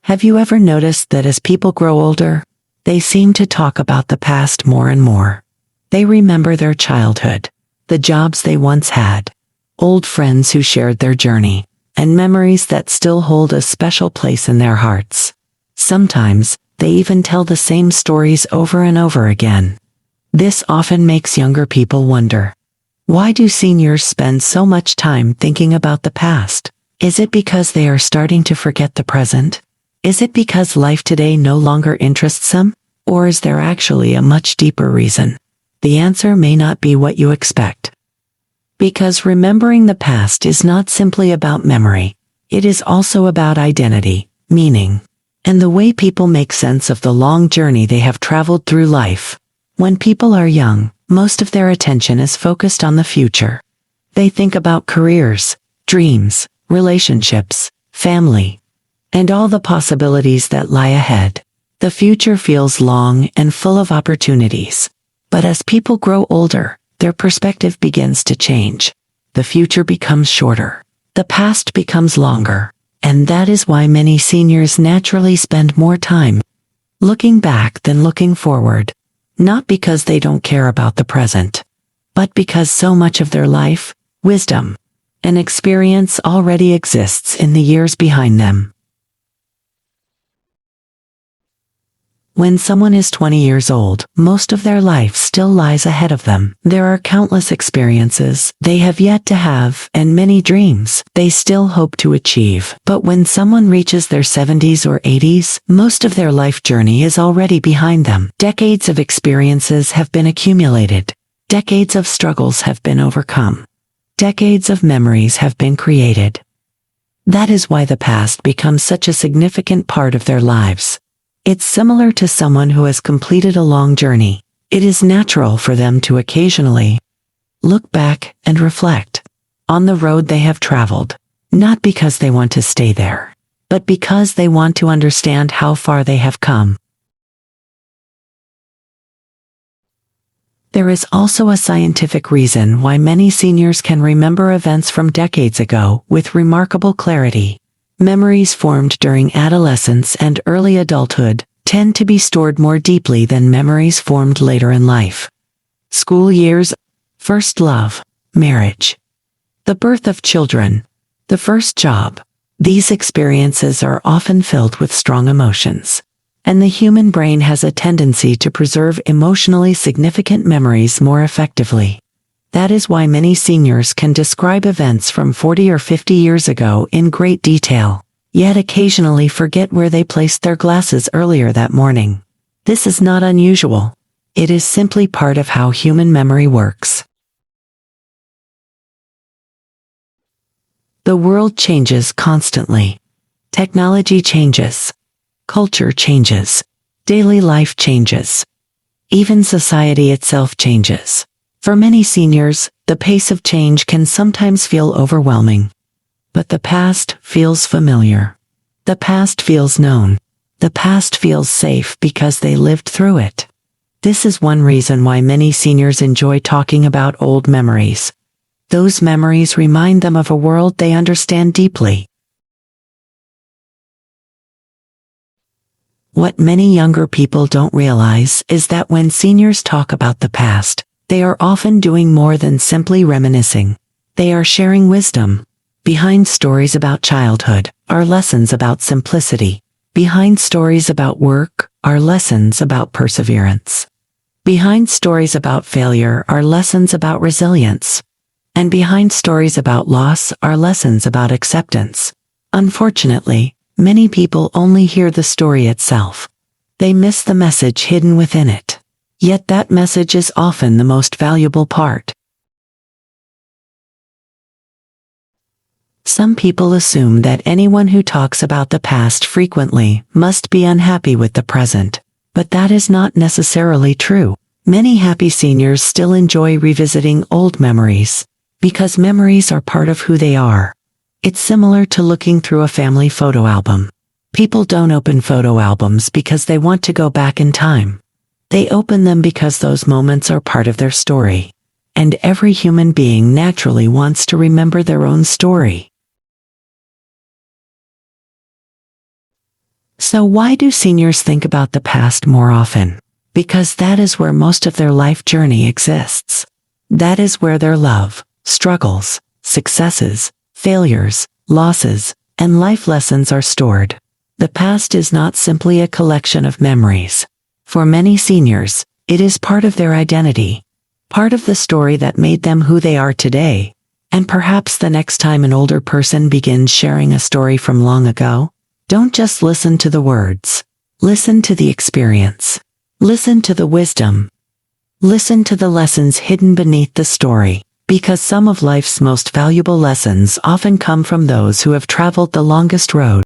Have you ever noticed that as people grow older, they seem to talk about the past more and more? They remember their childhood, the jobs they once had, old friends who shared their journey, and memories that still hold a special place in their hearts. Sometimes, they even tell the same stories over and over again. This often makes younger people wonder, why do seniors spend so much time thinking about the past? Is it because they are starting to forget the present? Is it because life today no longer interests them? Or is there actually a much deeper reason? The answer may not be what you expect. Because remembering the past is not simply about memory. It is also about identity, meaning, and the way people make sense of the long journey they have traveled through life. When people are young, most of their attention is focused on the future. They think about careers, dreams, relationships, family, and all the possibilities that lie ahead. The future feels long and full of opportunities. But as people grow older, their perspective begins to change. The future becomes shorter. The past becomes longer. And that is why many seniors naturally spend more time looking back than looking forward. Not because they don't care about the present, but because so much of their life, wisdom, and experience already exists in the years behind them. When someone is 20 years old, most of their life still lies ahead of them. There are countless experiences they have yet to have and many dreams they still hope to achieve. But when someone reaches their 70s or 80s, most of their life journey is already behind them. Decades of experiences have been accumulated. Decades of struggles have been overcome. Decades of memories have been created. That is why the past becomes such a significant part of their lives. It's similar to someone who has completed a long journey. It is natural for them to occasionally look back and reflect on the road they have traveled, not because they want to stay there, but because they want to understand how far they have come. There is also a scientific reason why many seniors can remember events from decades ago with remarkable clarity. Memories formed during adolescence and early adulthood tend to be stored more deeply than memories formed later in life. School years, first love, marriage, the birth of children, the first job. These experiences are often filled with strong emotions, and the human brain has a tendency to preserve emotionally significant memories more effectively. That is why many seniors can describe events from 40 or 50 years ago in great detail, yet occasionally forget where they placed their glasses earlier that morning. This is not unusual. It is simply part of how human memory works. The world changes constantly. Technology changes. Culture changes. Daily life changes. Even society itself changes. For many seniors, the pace of change can sometimes feel overwhelming. But the past feels familiar. The past feels known. The past feels safe because they lived through it. This is one reason why many seniors enjoy talking about old memories. Those memories remind them of a world they understand deeply. What many younger people don't realize is that when seniors talk about the past, they are often doing more than simply reminiscing. They are sharing wisdom. Behind stories about childhood are lessons about simplicity. Behind stories about work are lessons about perseverance. Behind stories about failure are lessons about resilience. And behind stories about loss are lessons about acceptance. Unfortunately, many people only hear the story itself. They miss the message hidden within it. Yet that message is often the most valuable part. Some people assume that anyone who talks about the past frequently must be unhappy with the present, but that is not necessarily true. Many happy seniors still enjoy revisiting old memories, because memories are part of who they are. It's similar to looking through a family photo album. People don't open photo albums because they want to go back in time. They open them because those moments are part of their story. And every human being naturally wants to remember their own story. So why do seniors think about the past more often? Because that is where most of their life journey exists. That is where their love, struggles, successes, failures, losses, and life lessons are stored. The past is not simply a collection of memories. For many seniors, it is part of their identity, part of the story that made them who they are today. And perhaps the next time an older person begins sharing a story from long ago, don't just listen to the words. Listen to the experience. Listen to the wisdom. Listen to the lessons hidden beneath the story, because some of life's most valuable lessons often come from those who have traveled the longest road.